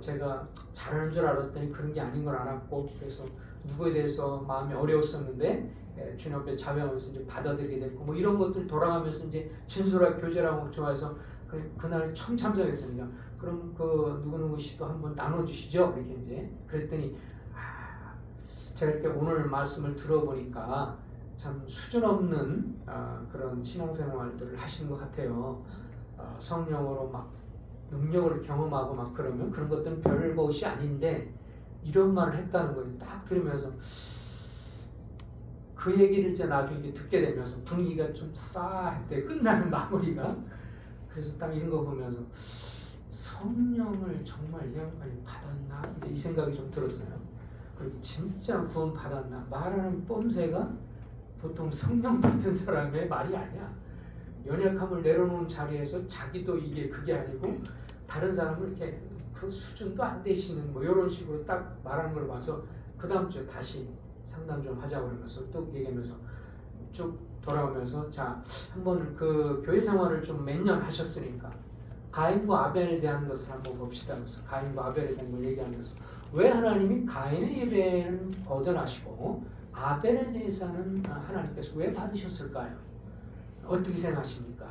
제가 잘하는 줄 알았더니 그런 게 아닌 걸 알았고, 그래서 누구에 대해서 마음이 어려웠었는데 주님 앞에 자매하면서 이제 받아들이게 됐고, 뭐 이런 것들 돌아가면서 이제 진솔하게 교제라고 좋아해서 그날 처음 참석했습니다. 그럼 그 누구누구 씨도 한번 나눠주시죠. 그렇게 이제 그랬더니 제가 이렇게 오늘 말씀을 들어보니까 참 수준 없는 그런 신앙생활들을 하시는 것 같아요. 성령으로 막 능력을 경험하고 막 그러면 그런 것들은 별 것이 아닌데 이런 말을 했다는 걸 딱 들으면서 그 얘기를 이제 나중에 이제 듣게 되면서 분위기가 좀 싸했대. 끝나는 마무리가. 그래서 딱 이런 거 보면서 성령을 정말 이 양반이 받았나? 이제 이 생각이 좀 들었어요. 그리고 진짜 구원 받았나? 말하는 뽐새가 보통 성령 받은 사람의 말이 아니야. 연약함을 내려놓은 자리에서 자기도 이게 그게 아니고 다른 사람을 이렇게 그 수준도 안 되시는 뭐 이런 식으로 딱 말하는 걸 봐서 그 다음 주에 다시 상담 좀 하자고 그러면서 또 얘기하면서 쭉 돌아오면서 자, 한번 그 교회 생활을 좀 몇 년 하셨으니까 가인과 아벨에 대한 것을 한번 봅시다. 그래서 가인과 아벨에 대한 걸 얘기하면서 왜 하나님이 가인의 예배는 거절하시고 아벨에 대해서는 하나님께서 왜 받으셨을까요? 어떻게 생각하십니까?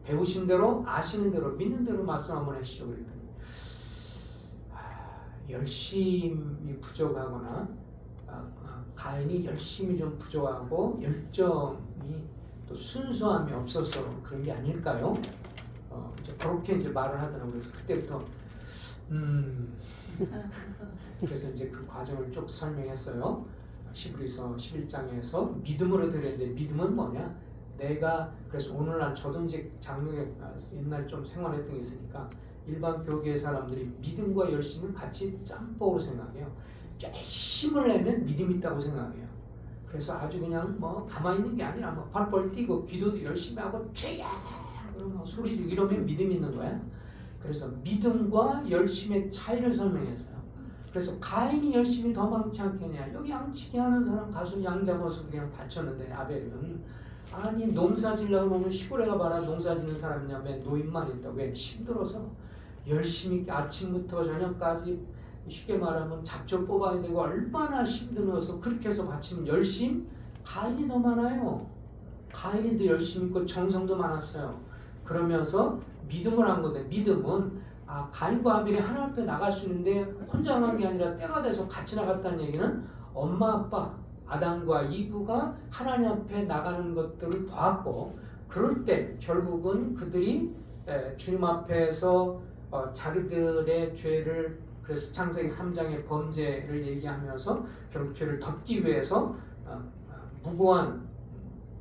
배우신 대로 아시는 대로 믿는 대로 말씀 한번 하시죠. 그랬더니 열심이 부족하거나 가인이 열심이 좀 부족하고 열정이 또 순수함이 없어서 그런 게 아닐까요? 이제 그렇게 이제 말을 하더라고요. 그래서 그때부터 그래서 이제 그 과정을 쭉 설명했어요. 히브리서 11장에서 믿음으로 드렸는데 믿음은 뭐냐? 내가 그래서 오늘날 저도 이제 장로에 옛날 좀 생활했던 게 있으니까 일반 교계 사람들이 믿음과 열심을 같이 짬뽕으로 생각해요. 열심을 내면 믿음이 있다고 생각해요. 그래서 아주 그냥 뭐 가만히 있는 게 아니라 뭐 발벌 뛰고 기도도 열심히 하고 죄야 그러면 소리 지르고 이러면 믿음이 있는 거야. 그래서 믿음과 열심의 차이를 설명했어요. 그래서 가인이 열심히 더 많지 않겠냐. 여기 양치기 하는 사람 가서 양 잡아서 그냥 바쳤는데 아벨은 아니 농사 지려고 하면 시골에 가봐라. 농사 짓는 사람이냐 왜 노인만 있다고. 왜? 힘들어서 열심히 아침부터 저녁까지 쉽게 말하면 잡초 뽑아야 되고 얼마나 힘들어서 그렇게 해서 바치는 열심. 가인이 더 많아요. 가인이 더 열심히 있고 정성도 많았어요. 그러면서 믿음을 한 건데 믿음은 가인과 아벨이 하나님 앞에 나갈 수 있는데 혼자 나간 게 아니라 때가 돼서 같이 나갔다는 얘기는 엄마 아빠 아담과 이브가 하나님 앞에 나가는 것들을 봤고 그럴 때 결국은 그들이 주님 앞에서 자기들의 죄를 그래서 창세기 3장의 범죄를 얘기하면서 결국 죄를 덮기 위해서 무고한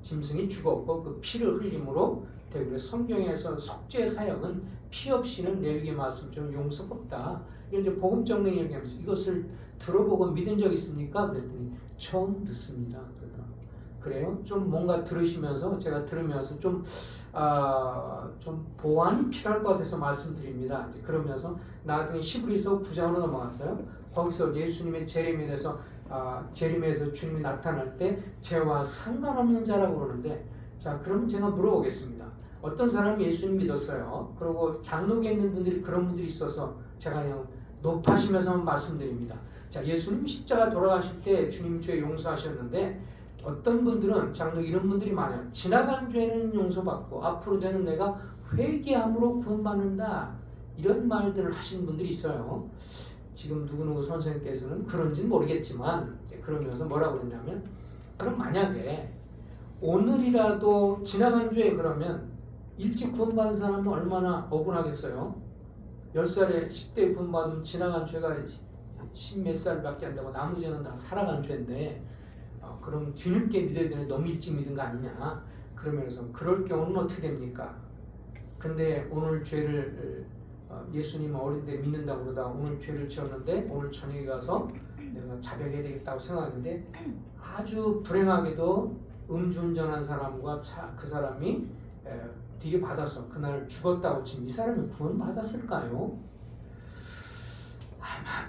짐승이 죽었고 그 피를 흘림으로 되고 성경에서 속죄 사역은 피 없이는 레위기 말씀처럼 용서가 없다. 이제 복음 정령 얘기하면서 이것을 들어보고 믿은 적 있습니까? 그랬더니 처음 듣습니다. 그래요? 좀 뭔가 들으시면서 제가 들으면서 좀 보완이 필요할 것 같아서 말씀드립니다. 이제 그러면서 나중에 히브리서 9장으로 넘어갔어요. 거기서 예수님의 재림에 대해서 재림에서 주님이 나타날 때 죄와 상관없는 자라고 그러는데 자 그럼 제가 물어보겠습니다. 어떤 사람이 예수님 믿었어요. 그리고 장로계에 있는 분들이 그런 분들이 있어서 제가 그냥 높아시면서 말씀드립니다. 자 예수님 십자가 돌아가실 때 주님 죄 용서하셨는데 어떤 분들은 장로 이런 분들이 많아요. 지나간 죄는 용서받고 앞으로 되는 내가 회개함으로 구원받는다. 이런 말들을 하시는 분들이 있어요. 지금 누구누구 선생님께서는 그런지는 모르겠지만 그러면서 뭐라고 그러냐면 그럼 만약에 오늘이라도 지나간 죄 그러면 일찍 구원받은 사람은 얼마나 억울하겠어요. 10살에 10대 구원받으면 지나간 죄가 10몇 살밖에 안 되고 나머지 죄는 다 살아간 죄인데 그럼 뒤늦게 믿어야 되는데 너무 일찍 믿은 거 아니냐. 그러면서 그럴 경우는 어떻게 됩니까? 근데 오늘 죄를 예수님 어릴 때 믿는다고 그러다 오늘 죄를 지었는데 오늘 저녁에 가서 내가 자백해야 되겠다고 생각했는데 아주 불행하게도 음주운전한 사람과 그 사람이 뒤에 받아서 그날 죽었다고 치면 이 사람이 구원 받았을까요?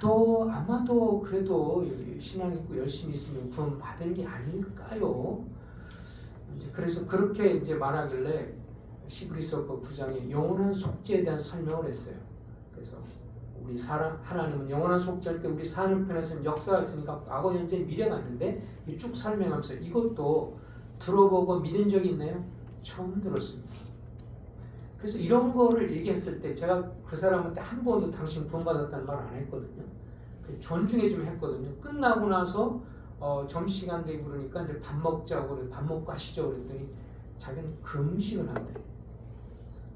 아마도 그래도 신앙 있고 열심히 있으면 구원 받은 게 아닐까요? 그래서 그렇게 이제 말하길래 히브리서 9장에 영원한 속죄에 대한 설명을 했어요. 그래서 우리 사람 하나님은 영원한 속죄할 때 우리 사는편에서는 역사가 있으니까 과거, 현재, 미래가 있는데 쭉 설명하면서 이것도 들어보고 믿은 적이 있나요? 처음 들었습니다. 그래서 이런 거를 얘기했을 때 제가 그 사람한테 한 번도 당신 구원받았다는 말 안 했거든요. 존중해 좀 했거든요. 끝나고 나서 점심시간 되고 그러니까 이제 밥 먹자고 그래. 밥 먹고 가시죠 그랬더니 자기는 금식을 한대.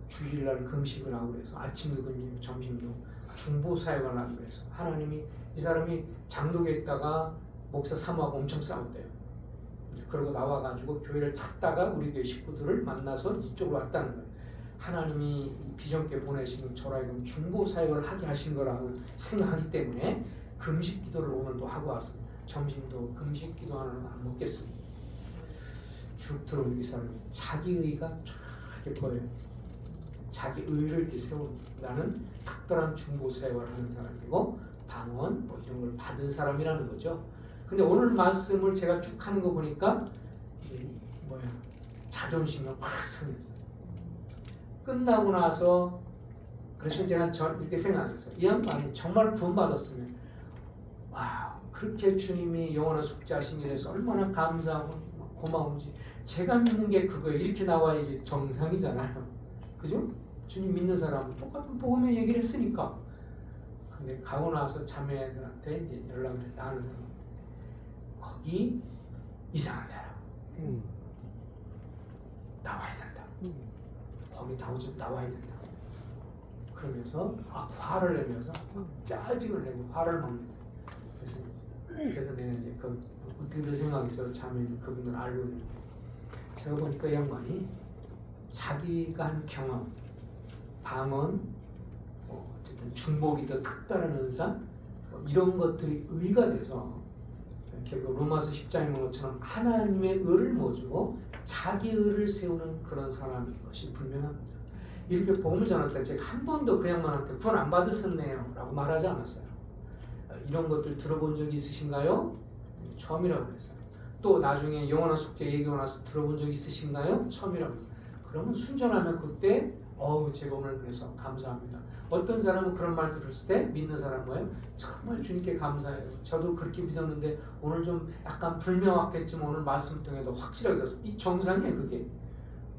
주일날 금식을 하고 그래서 아침도 금식, 점심도 중보 사역을 하고 그래서 하나님이 이 사람이 장독에 있다가 목사 사모하고 엄청 싸웠대요. 그러고 나와가지고 교회를 찾다가 우리 교회 식구들을 만나서 이쪽으로 왔다는 거예요. 하나님이 비전께 보내신 저라고 중보 사역을 하게 하신 거라고 생각하기 때문에 금식 기도를 오늘도 하고 왔습니다. 점심도 금식 기도 하나는 안 먹겠습니다. 쭉 들어오는 이 사람이 자기 의가 쫙 보여요. 자기 의를 이렇게 세우는 나는 특별한 중보 사역을 하는 사람이고 방언 뭐 이런 걸 받은 사람이라는 거죠. 근데 오늘 말씀을 제가 쭉 하는 거 보니까 자존심이 확 상했어요. 끝나고 나서 그래서 제가 이렇게 생각했어요. 이 양반이 정말 구원받았으면 와 그렇게 주님이 영원한 속죄하신 일에서 얼마나 감사하고 고마운지 제가 믿는 게 그거예요. 이렇게 나와야 이게 정상이잖아요. 그죠? 주님 믿는 사람은 똑같은 복음의 얘기를 했으니까. 근데 가고 나서 자매들한테 이제 연락을 했다. 나는 거기 이상한 데라. 나와야 된다. 거기 나와야 된다. 그러면서 화를 내면서 짜증을 내고 화를 막 내. 그래서 내가 이제 그들 생각이 있어서 자매는 그분들 알고 있는데 제가 보니까 이 양반이 자기가 한 경험, 방언, 어쨌든 중복이든 특별한 은사 이런 것들이 의가 돼서 결국 로마서 10장에 보는 것처럼 하나님의 의를 모시고 자기 의를 세우는 그런 사람인 것이 분명합니다. 이렇게 복음을 전할 때 제가 한 번도 그 양반한테 구원 안 받으셨네요 라고 말하지 않았어요. 이런 것들 들어본 적이 있으신가요? 처음이라고 그랬어요. 또 나중에 영원한 속죄 얘기가 나서 들어본 적 있으신가요? 처음이라고 그랬어요. 그러면 순전하면 그때 제가 오늘 그래서 감사합니다. 어떤 사람은 그런 말 들었을 때 믿는 사람 뭐예요? 정말 주님께 감사해요. 저도 그렇게 믿었는데 오늘 좀 약간 불명확했지만 오늘 말씀 통해도 확실하게 됐어요. 이 정상이에요 그게.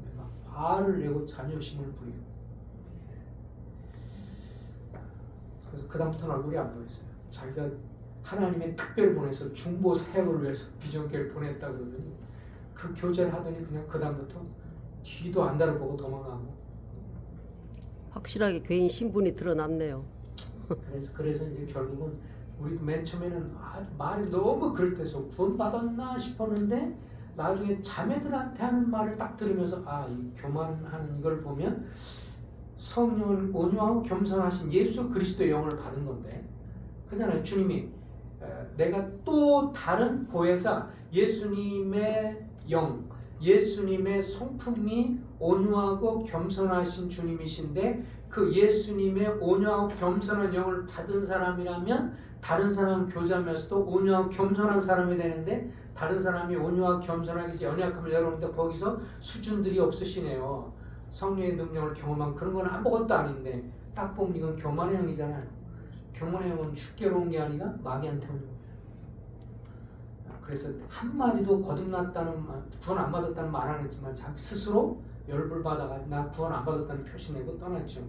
내가 화를 내고 자녀심을 부리고 그래서 그 다음부터는 얼굴이 안 보였어요. 자기가 하나님의 특별히 보내서 중보 사역을 위해서 비전교회를 보냈다 그러더니 그 교제를 하더니 그냥 그 다음부터 뒤도 안 달아보고 도망가고 확실하게 교인 신분이 드러났네요. 그래서 이제 결국은 우리도 맨 처음에는 말이 너무 그럴때서 구원받았나 싶었는데 나중에 자매들한테 하는 말을 딱 들으면서 이 교만하는 이걸 보면 성령을 온유하고 겸손하신 예수 그리스도의 영을 받은 건데 그잖아요. 주님이 내가 또 다른 보혜사 예수님의 영 예수님의 성품이 온유하고 겸손하신 주님이신데 그 예수님의 온유하고 겸손한 영을 받은 사람이라면 다른 사람 교제하면서도 온유하고 겸손한 사람이 되는데 다른 사람이 온유하고 겸손하게 연약함을 열어놓는데 거기서 수준들이 없으시네요. 성령의 능력을 경험한 그런 건 아무것도 아닌데 딱 보면 이건 교만의 영이잖아요. 교만의 영은 쉽게로운 게 아니라 마귀한테 오는 거예요. 그래서 한마디도 거듭났다는 말, 구원 안 받았다는 말 안 했지만 자기 스스로 열불 받아가지고 나 구원 안 받았다는 표시 내고 떠났죠.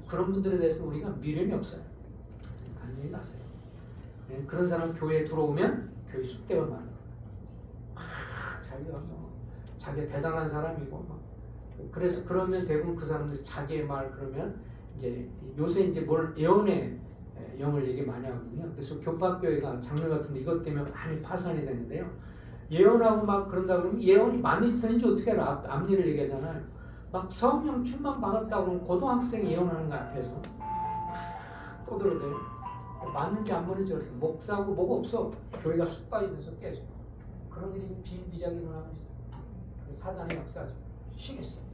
그런 분들에 대해서 우리가 미련이 없어요. 안녕히 가세요. 그런 사람 교회에 들어오면 교회 쑥대가 많아요. 자기가 대단한 사람이고 그래서 그러면 대부분 그 사람들이 자기의 말 그러면 이제 요새 이제 뭘 예언의 영을 얘기 많이 하거든요. 그래서 교파교회가 장르 같은데 이것 때문에 많이 파산이 되는데요. 예언하고 막 그런다 그러면 예언이 맞는지 틀린지 어떻게 알아? 앞니를 얘기하잖아요. 막 성령 충만 받았다 그러면 고등학생이 예언하는 거 앞에서 떠들어대요. 맞는지 안 맞는지 어떻게 목사고 뭐가 없어. 교회가 쑥빠지면서 깨져. 그런 일이 비일비재하게 일어나고 있어요. 사단의 역사죠. 쉬겠어요.